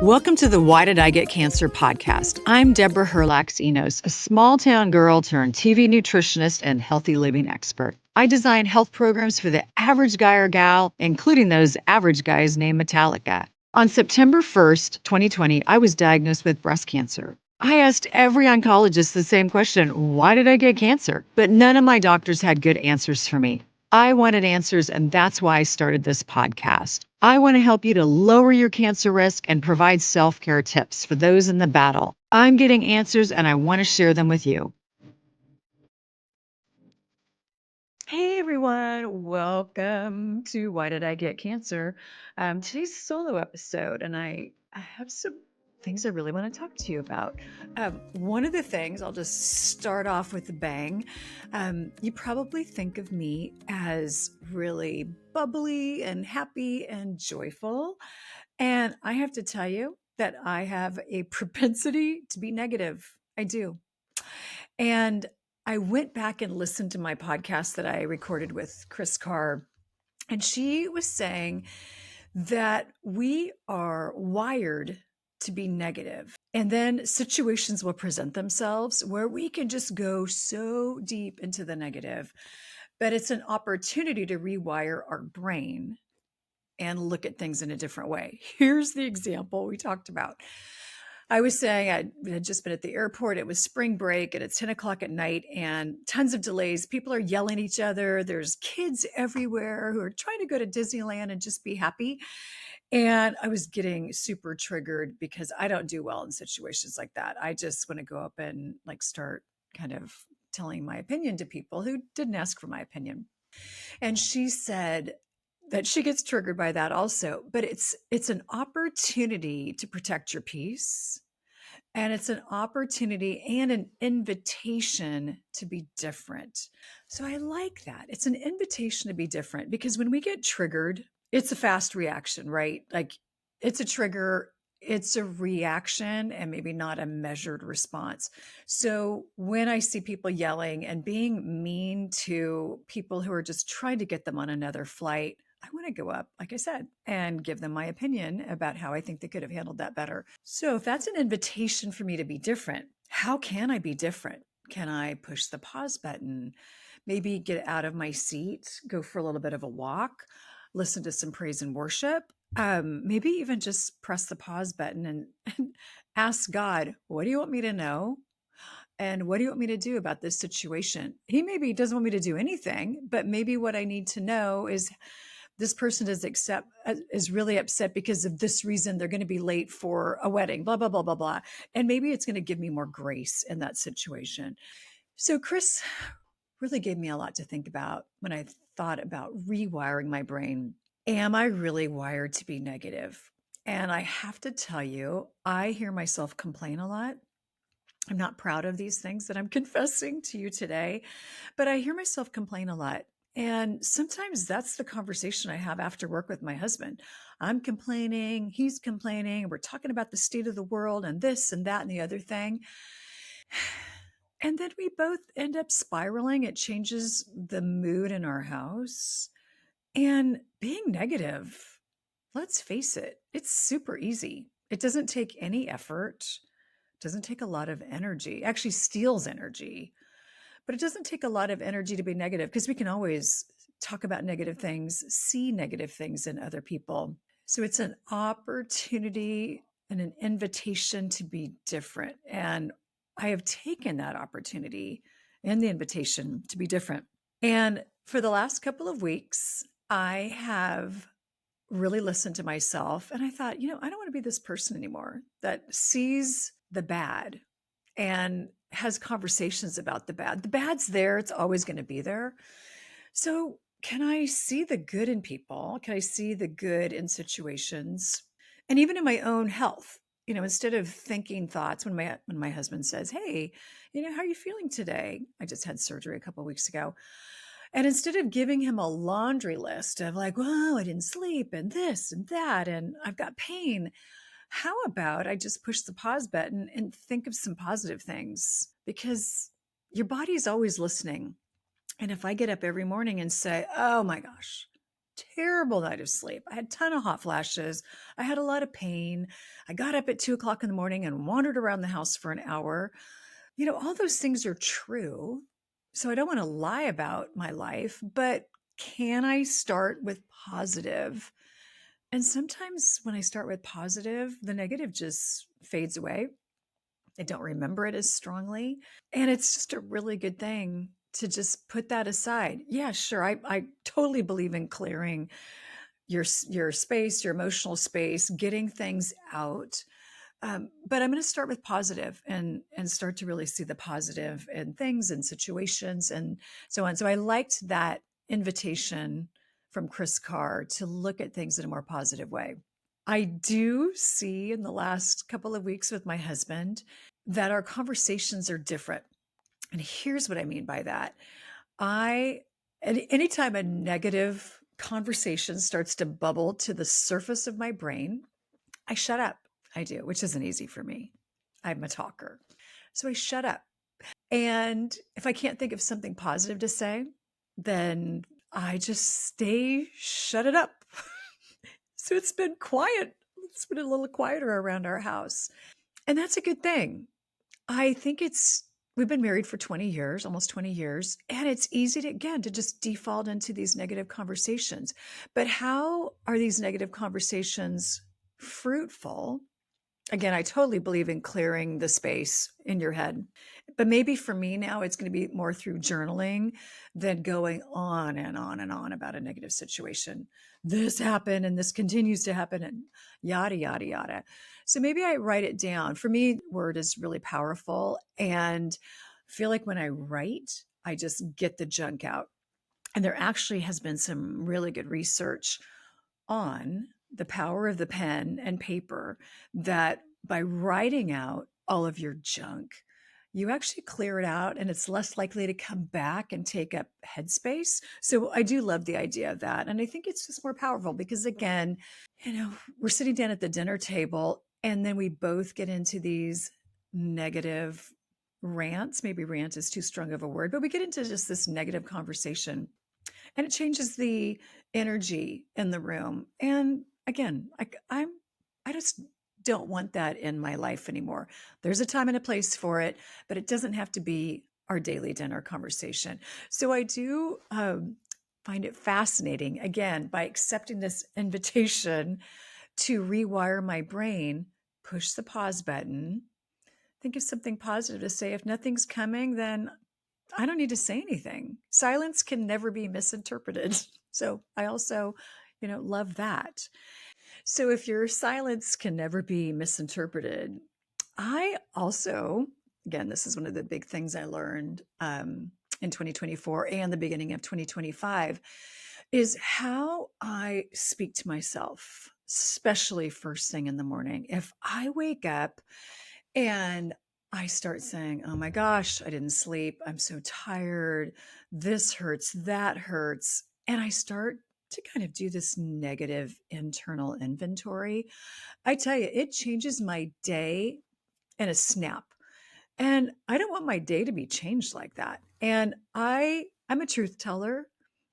Welcome to the Why Did I Get Cancer podcast. I'm Deborah Herlax-Enos, a small town girl turned TV nutritionist and healthy living expert. I design health programs for the average guy or gal, including those average guys named Metallica. On September 1st, 2020, I was diagnosed with breast cancer. I asked every oncologist the same question, why did I get cancer? But none of my doctors had good answers for me. I wanted answers, and that's why I started this podcast. I want to help you to lower your cancer risk and provide self-care tips for those in the battle. I'm getting answers, and I want to share them with you. Hey everyone, welcome to Why Did I Get Cancer? Today's a solo episode, and I have some things I really want to talk to you about. One of the things, I'll just start off with a bang. You probably think of me as really bubbly and happy and joyful. And I have to tell you that I have a propensity to be negative. I do. And I went back and listened to my podcast that I recorded with Chris Carr, and she was saying that we are wired to be negative. And then situations will present themselves where we can just go so deep into the negative. But it's an opportunity to rewire our brain and look at things in a different way. Here's the example we talked about. I was saying I had just been at the airport. It was spring break and it's 10 o'clock at night and tons of delays. People are yelling at each other. There's kids everywhere who are trying to go to Disneyland and just be happy. And I was getting super triggered because I don't do well in situations like that. I just want to go up and like start kind of telling my opinion to people who didn't ask for my opinion. And she said that she gets triggered by that also, but it's an opportunity to protect your peace. And it's an opportunity and an invitation to be different. So I like that. It's an invitation to be different because when we get triggered, it's a fast reaction, right? Like it's a trigger, it's a reaction, and maybe not a measured response. So when I see people yelling and being mean to people who are just trying to get them on another flight, I want to go up, like I said, and give them my opinion about how I think they could have handled that better. So if that's an invitation for me to be different, how can I be different? Can I push the pause button? Maybe get out of my seat, go for a little bit of a walk, listen to some praise and worship. Maybe even just press the pause button and ask God, what do you want me to know? And what do you want me to do about this situation? He maybe doesn't want me to do anything, but maybe what I need to know is this person is really upset because of this reason. They're going to be late for a wedding, blah, blah, blah, blah, blah. And maybe it's going to give me more grace in that situation. So Chris really gave me a lot to think about when I thought about rewiring my brain. Am I really wired to be negative? And I have to tell you, I hear myself complain a lot. I'm not proud of these things that I'm confessing to you today, but I hear myself complain a lot. And sometimes that's the conversation I have after work with my husband. I'm complaining, he's complaining, we're talking about the state of the world and this and that and the other thing. And then we both end up spiraling. It changes the mood in our house. And being negative, let's face it, it's super easy. It doesn't take any effort, doesn't take a lot of energy, actually steals energy. But it doesn't take a lot of energy to be negative because we can always talk about negative things, see negative things in other people. So it's an opportunity and an invitation to be different. And I have taken that opportunity and the invitation to be different. And for the last couple of weeks, I have really listened to myself and I thought, I don't want to be this person anymore that sees the bad and has conversations about the bad. The bad's there, it's always going to be there. So, can I see the good in people? Can I see the good in situations? And even in my own health, instead of thinking thoughts when my husband says, "Hey, how are you feeling today?" I just had surgery a couple of weeks ago. And instead of giving him a laundry list of like, "Well, I didn't sleep and this and that and I've got pain," how about I just push the pause button and think of some positive things? Because your body is always listening. And if I get up every morning and say, oh my gosh, terrible night of sleep. I had a ton of hot flashes. I had a lot of pain. I got up at 2 o'clock in the morning and wandered around the house for an hour. All those things are true. So I don't want to lie about my life, but can I start with positive? And sometimes when I start with positive, the negative just fades away. I don't remember it as strongly. And it's just a really good thing to just put that aside. Yeah, sure. I totally believe in clearing your space, your emotional space, getting things out. But I'm going to start with positive and start to really see the positive in things and situations and so on. So I liked that invitation from Chris Carr to look at things in a more positive way. I do see in the last couple of weeks with my husband that our conversations are different. And here's what I mean by that. Anytime a negative conversation starts to bubble to the surface of my brain, I shut up. I do, which isn't easy for me. I'm a talker. So I shut up. And if I can't think of something positive to say, then I just stay shut it up. So it's been quiet. It's been a little quieter around our house. And that's a good thing. I think we've been married for 20 years, almost 20 years, and it's easy to, again, to just default into these negative conversations. But how are these negative conversations fruitful? Again, I totally believe in clearing the space in your head. But maybe for me now, it's going to be more through journaling than going on and on and on about a negative situation. This happened and this continues to happen and yada, yada, yada. So maybe I write it down. For me, word is really powerful. And I feel like when I write, I just get the junk out. And there actually has been some really good research on the power of the pen and paper, that by writing out all of your junk, you actually clear it out and it's less likely to come back and take up headspace. So I do love the idea of that. And I think it's just more powerful because, again, we're sitting down at the dinner table and then we both get into these negative rants. Maybe rant is too strong of a word, but we get into just this negative conversation and it changes the energy in the room. And again, I just don't want that in my life anymore. There's a time and a place for it, but it doesn't have to be our daily dinner conversation. So I do find it fascinating, again, by accepting this invitation to rewire my brain, push the pause button, think of something positive to say. If nothing's coming, then I don't need to say anything. Silence can never be misinterpreted. So I also, love that. So if your silence can never be misinterpreted, I also, again, this is one of the big things I learned in 2024 and the beginning of 2025, is how I speak to myself, especially first thing in the morning. If I wake up and I start saying, oh my gosh, I didn't sleep. I'm so tired. This hurts, that hurts. And I start to kind of do this negative internal inventory. I tell you, it changes my day in a snap. And I don't want my day to be changed like that. And I'm a truth teller.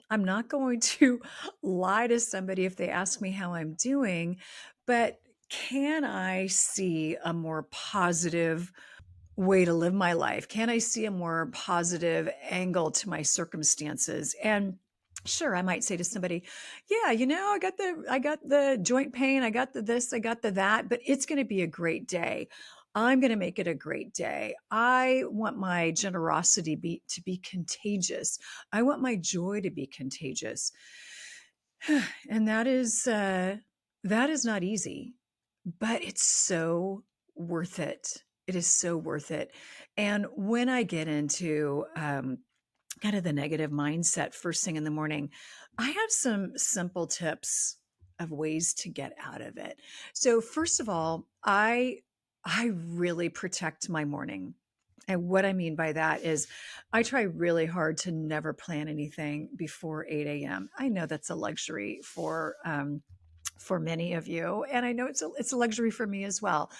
I'm not going to lie to somebody if they ask me how I'm doing, but can I see a more positive way to live my life? Can I see a more positive angle to my circumstances? And sure, I might say to somebody, yeah, I got the joint pain, I got the this, I got the that, but it's going to be a great day. I'm going to make it a great day. I want my generosity to be contagious. I want my joy to be contagious. And that is not easy, but it's so worth it. It is so worth it. And when I get into kind of the negative mindset first thing in the morning, I have some simple tips of ways to get out of it. So first of all, I really protect my morning. And what I mean by that is I try really hard to never plan anything before 8 a.m. I know that's a luxury for many of you. And I know it's a luxury for me as well.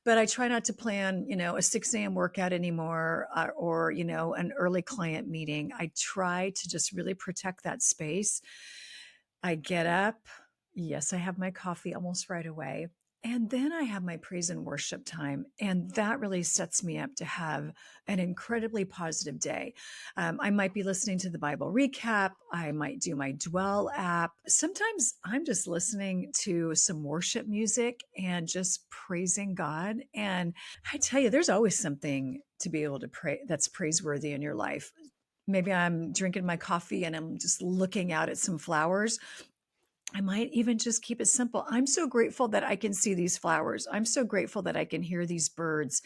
But I try not to plan, a 6 a.m. workout anymore, or, an early client meeting. I try to just really protect that space. I get up. Yes, I have my coffee almost right away. And then I have my praise and worship time. And that really sets me up to have an incredibly positive day. I might be listening to the Bible recap. I might do my Dwell app. Sometimes I'm just listening to some worship music and just praising God. And I tell you, there's always something to be able to pray that's praiseworthy in your life. Maybe I'm drinking my coffee and I'm just looking out at some flowers. I might even just keep it simple. I'm so grateful that I can see these flowers. I'm so grateful that I can hear these birds.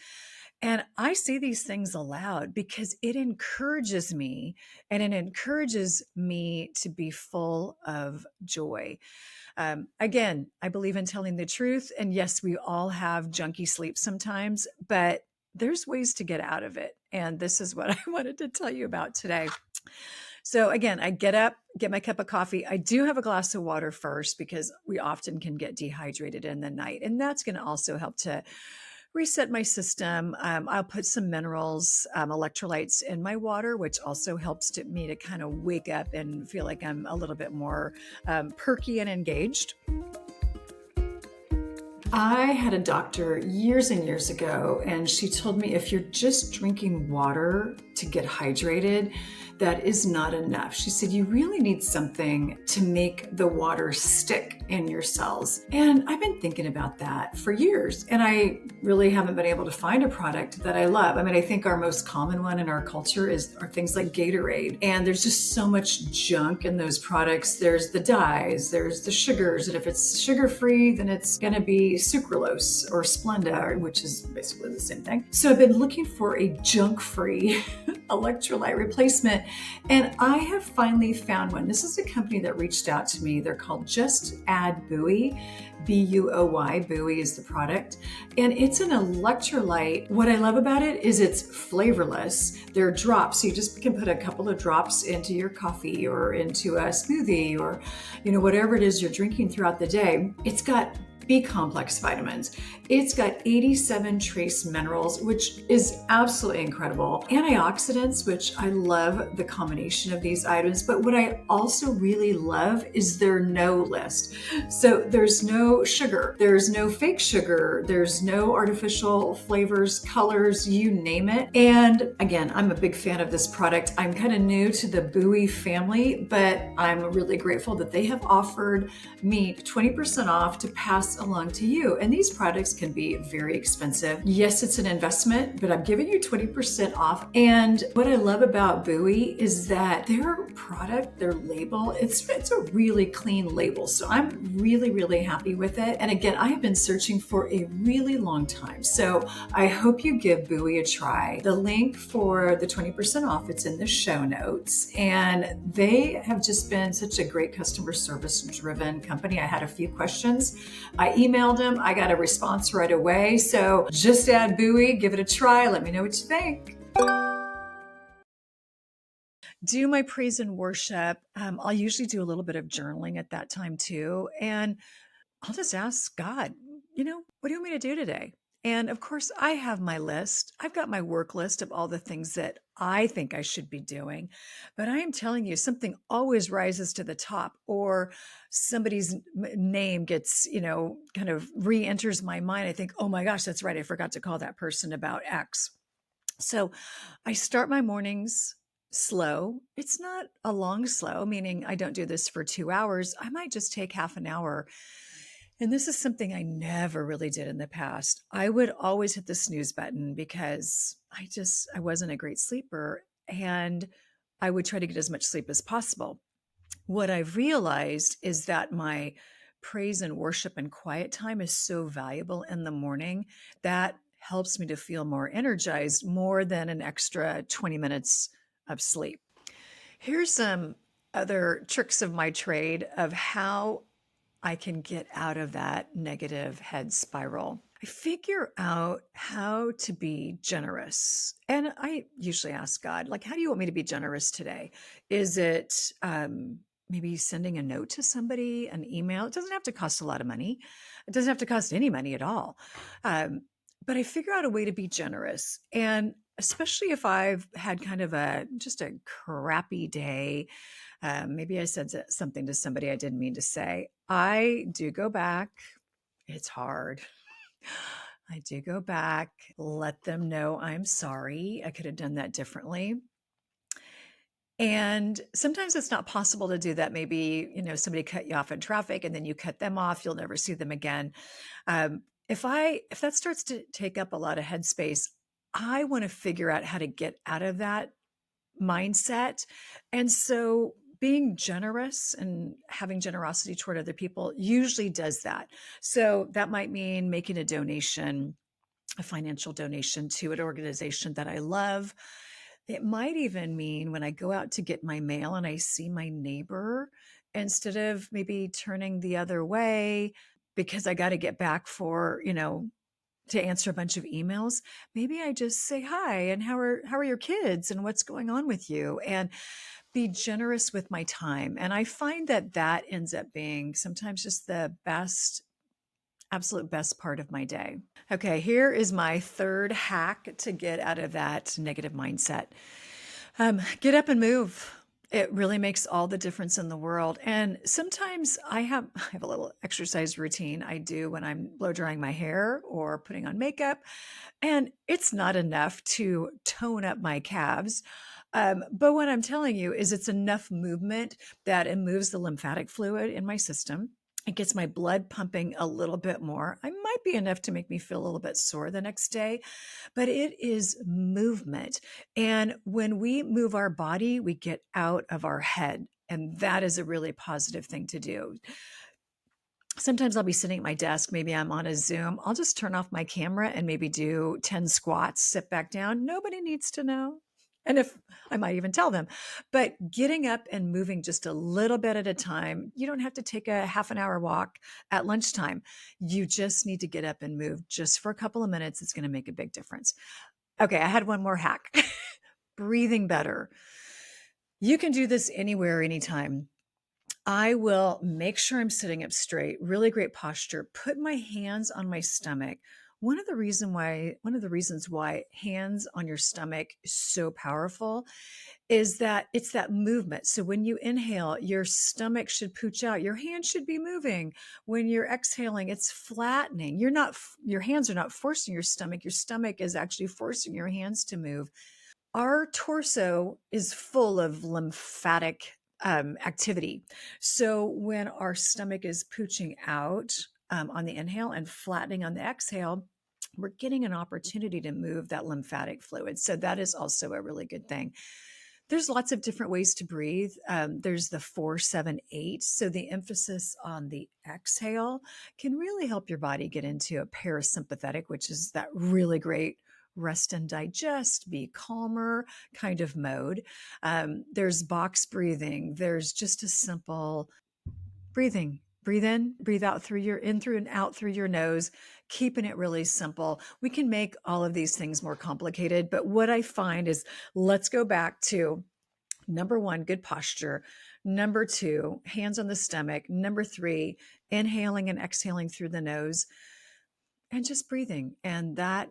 And I say these things aloud because it encourages me and it encourages me to be full of joy. Again, I believe in telling the truth. And yes, we all have junky sleep sometimes, but there's ways to get out of it. And this is what I wanted to tell you about today. So again, I get up, get my cup of coffee. I do have a glass of water first because we often can get dehydrated in the night. And that's going to also help to reset my system. I'll put some minerals, electrolytes in my water, which also helps me to kind of wake up and feel like I'm a little bit more perky and engaged. I had a doctor years and years ago, and she told me if you're just drinking water to get hydrated, that is not enough. She said, you really need something to make the water stick in your cells. And I've been thinking about that for years, and I really haven't been able to find a product that I love. I mean, I think our most common one in our culture are things like Gatorade, and there's just so much junk in those products. There's the dyes, there's the sugars, and if it's sugar-free, then it's going to be sucralose or Splenda, which is basically the same thing. So I've been looking for a junk-free electrolyte replacement, and I have finally found one. This is a company that reached out to me. They're called Just Add Buoy. Buoy. Buoy is the product. And it's an electrolyte. What I love about it is it's flavorless. They're drops. So you just can put a couple of drops into your coffee or into a smoothie or, whatever it is you're drinking throughout the day. It's got B complex vitamins. It's got 87 trace minerals, which is absolutely incredible. Antioxidants, which I love the combination of these items. But what I also really love is their no list. So there's no sugar, there's no fake sugar, there's no artificial flavors, colors, you name it. And again, I'm a big fan of this product. I'm kind of new to the Buoy family, but I'm really grateful that they have offered me 20% off to pass along to you. And these products can be very expensive. Yes, it's an investment, but I'm giving you 20% off. And what I love about Buoy is that their product, their label, it's a really clean label. So I'm really, really happy with it. And again, I have been searching for a really long time. So I hope you give Buoy a try. The link for the 20% off, it's in the show notes. And they have just been such a great customer service driven company. I had a few questions. I emailed them. I got a response right away. So Just Add Buoy, give it a try. Let me know what you think. Do my praise and worship. I'll usually do a little bit of journaling at that time too. And I'll just ask God, what do you want me to do today? And of course, I have my list. I've got my work list of all the things that I think I should be doing. But I am telling you, something always rises to the top, or somebody's name gets, kind of re enters my mind. I think, oh my gosh, that's right. I forgot to call that person about X. So I start my mornings slow. It's not a long slow, meaning I don't do this for 2 hours. I might just take half an hour. And this is something I never really did in the past. I would always hit the snooze button because I wasn't a great sleeper, and I would try to get as much sleep as possible. What I've realized is that my praise and worship and quiet time is so valuable in the morning that helps me to feel more energized, more than an extra 20 minutes of sleep. Here's some other tricks of my trade of how I can get out of that negative head spiral. I figure out how to be generous. And I usually ask God, like, how do you want me to be generous today? Is it maybe sending a note to somebody, an email? It doesn't have to cost a lot of money. It doesn't have to cost any money at all. But I figure out a way to be generous. And especially if I've had kind of a just a crappy day. Maybe I said something to somebody I didn't mean to say. I do go back. It's hard. I do go back, let them know I'm sorry. I could have done that differently. And sometimes it's not possible to do that. Maybe, somebody cut you off in traffic and then you cut them off, you'll never see them again. If that starts to take up a lot of headspace, I want to figure out how to get out of that mindset. And so being generous and having generosity toward other people usually does that. So that might mean making a donation, a financial donation to an organization that I love. It might even mean when I go out to get my mail and I see my neighbor, instead of maybe turning the other way because I got to get back for, to answer a bunch of emails, maybe I just say hi and how are your kids and what's going on with you, and be generous with my time. And I find that that ends up being sometimes just the best, absolute best part of my day. Okay, here is my third hack to get out of that negative mindset. Get up and move. It really makes all the difference in the world. And sometimes I have a little exercise routine I do when I'm blow drying my hair or putting on makeup. And it's not enough to tone up my calves. But what I'm telling you is it's enough movement that it moves the lymphatic fluid in my system. It gets my blood pumping a little bit more. I might be enough to make me feel a little bit sore the next day, but it is movement. And when we move our body, we get out of our head. And that is a really positive thing to do. Sometimes I'll be sitting at my desk. Maybe I'm on a Zoom. I'll just turn off my camera and maybe do 10 squats, sit back down. Nobody needs to know. And if I might even tell them, but getting up and moving just a little bit at a time, you don't have to take a half an hour walk at lunchtime. You just need to get up and move just for a couple of minutes. It's going to make a big difference. Okay, I had one more hack. Breathing better. You can do this anywhere, anytime. I will make sure I'm sitting up straight, really great posture, put my hands on my stomach. One of the reasons why hands on your stomach is so powerful is that it's that movement. So when you inhale, your stomach should pooch out. Your hand should be moving. When you're exhaling, it's flattening. Your hands are not forcing your stomach. Your stomach is actually forcing your hands to move. Our torso is full of lymphatic activity. So when our stomach is pooching out on the inhale and flattening on the exhale, we're getting an opportunity to move that lymphatic fluid. So that is also a really good thing. There's lots of different ways to breathe. There's the 4-7-8. So the emphasis on the exhale can really help your body get into a parasympathetic, which is that really great rest and digest, be calmer kind of mode. There's box breathing. There's just a simple breathing. Breathe in, breathe out in through and out through your nose, keeping it really simple. We can make all of these things more complicated, but what I find is let's go back to number one, good posture. Number two, hands on the stomach. Number three, inhaling and exhaling through the nose and just breathing. And that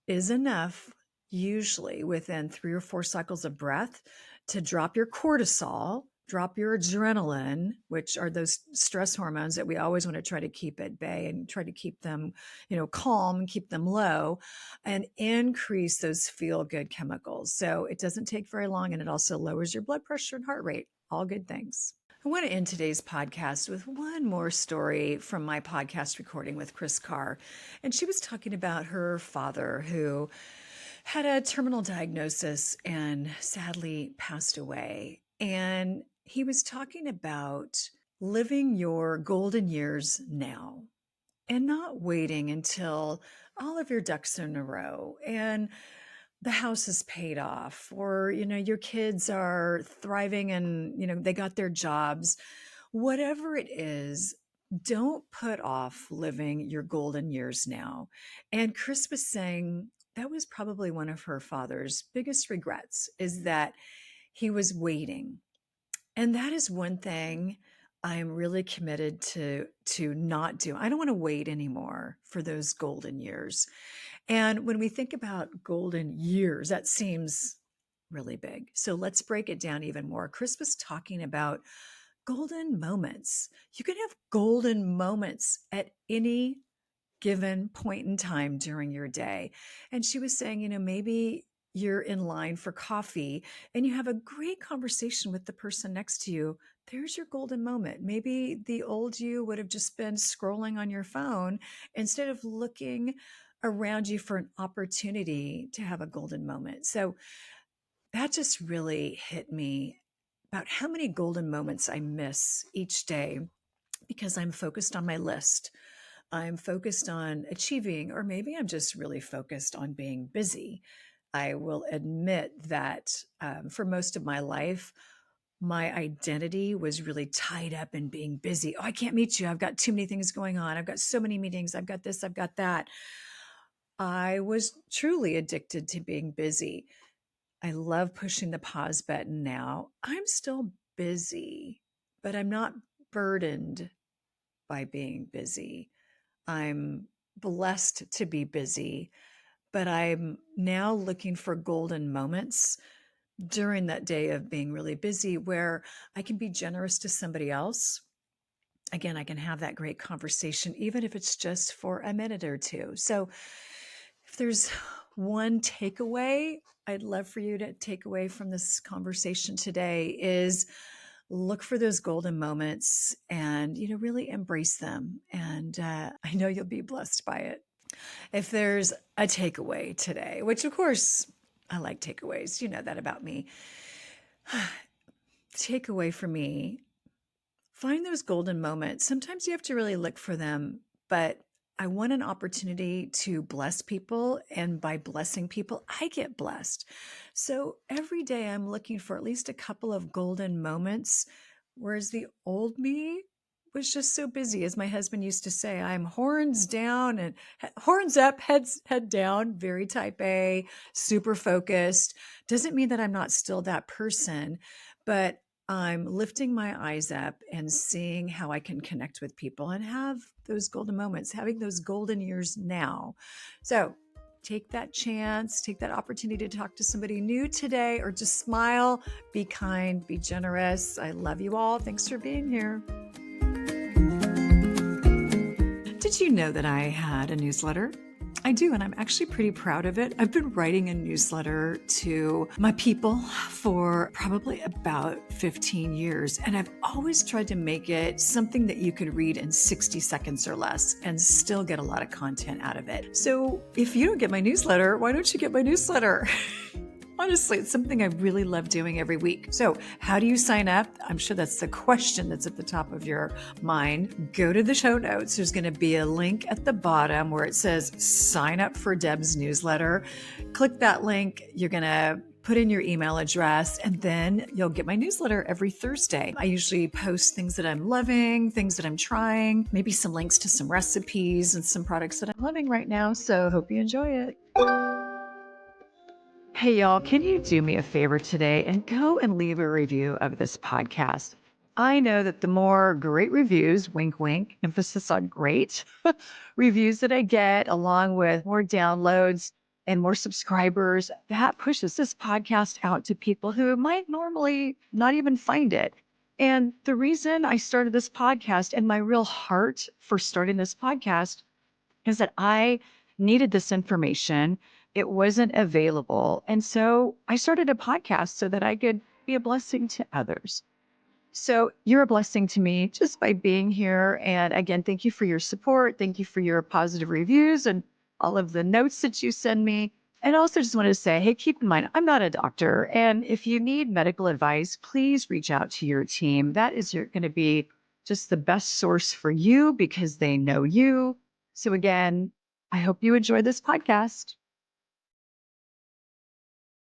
is enough, usually within 3 or 4 cycles of breath, to drop your cortisol, drop your adrenaline, which are those stress hormones that we always want to try to keep at bay and try to keep them, calm and keep them low, and increase those feel good chemicals. So it doesn't take very long, and it also lowers your blood pressure and heart rate. All good things. I want to end today's podcast with one more story from my podcast recording with Chris Carr. And she was talking about her father who had a terminal diagnosis and sadly passed away. And he was talking about living your golden years now and not waiting until all of your ducks are in a row and the house is paid off, or your kids are thriving and they got their jobs. Whatever it is, don't put off living your golden years now. And Chris was saying that was probably one of her father's biggest regrets, is that he was waiting. And that is one thing I'm really committed to not do. I don't want to wait anymore for those golden years. And when we think about golden years, that seems really big. So let's break it down even more. Chris was talking about golden moments. You can have golden moments at any given point in time during your day. And she was saying, maybe you're in line for coffee and you have a great conversation with the person next to you. There's your golden moment. Maybe the old you would have just been scrolling on your phone instead of looking around you for an opportunity to have a golden moment. So that just really hit me about how many golden moments I miss each day because I'm focused on my list. I'm focused on achieving, or maybe I'm just really focused on being busy. I will admit that for most of my life, my identity was really tied up in being busy. Oh, I can't meet you. I've got too many things going on. I've got so many meetings. I've got this, I've got that. I was truly addicted to being busy. I love pushing the pause button now. I'm still busy, but I'm not burdened by being busy. I'm blessed to be busy, but I'm now looking for golden moments during that day of being really busy where I can be generous to somebody else. Again, I can have that great conversation, even if it's just for a minute or two. So, if there's one takeaway I'd love for you to take away from this conversation today is look for those golden moments and really embrace them, and I know you'll be blessed by it. If there's a takeaway today, which of course I like takeaways, you know that about me. Takeaway for me, find those golden moments. Sometimes you have to really look for them, but I want an opportunity to bless people. And by blessing people, I get blessed. So every day I'm looking for at least a couple of golden moments, whereas the old me was just so busy. As my husband used to say, I'm horns down and horns up, head down, very type A, super focused. Doesn't mean that I'm not still that person, but I'm lifting my eyes up and seeing how I can connect with people and have those golden moments, having those golden years now. So take that chance, take that opportunity to talk to somebody new today, or just smile, be kind, be generous. I love you all. Thanks for being here. Did you know that I had a newsletter? I do, and I'm actually pretty proud of it. I've been writing a newsletter to my people for probably about 15 years, and I've always tried to make it something that you could read in 60 seconds or less and still get a lot of content out of it. So if you don't get my newsletter, why don't you get my newsletter? Honestly, it's something I really love doing every week. So how do you sign up? I'm sure that's the question that's at the top of your mind. Go to the show notes. There's going to be a link at the bottom where it says sign up for Deb's newsletter. Click that link. You're going to put in your email address, and then you'll get my newsletter every Thursday. I usually post things that I'm loving, things that I'm trying, maybe some links to some recipes and some products that I'm loving right now. So hope you enjoy it. Hey, y'all, can you do me a favor today and go and leave a review of this podcast? I know that the more great reviews, wink, wink, emphasis on great reviews that I get, along with more downloads and more subscribers, that pushes this podcast out to people who might normally not even find it. And the reason I started this podcast and my real heart for starting this podcast is that I needed this information. It wasn't available. And so I started a podcast so that I could be a blessing to others. So you're a blessing to me just by being here. And again, thank you for your support. Thank you for your positive reviews and all of the notes that you send me. And I also just wanted to say, hey, keep in mind, I'm not a doctor. And if you need medical advice, please reach out to your team. That is going to be just the best source for you because they know you. So again, I hope you enjoy this podcast.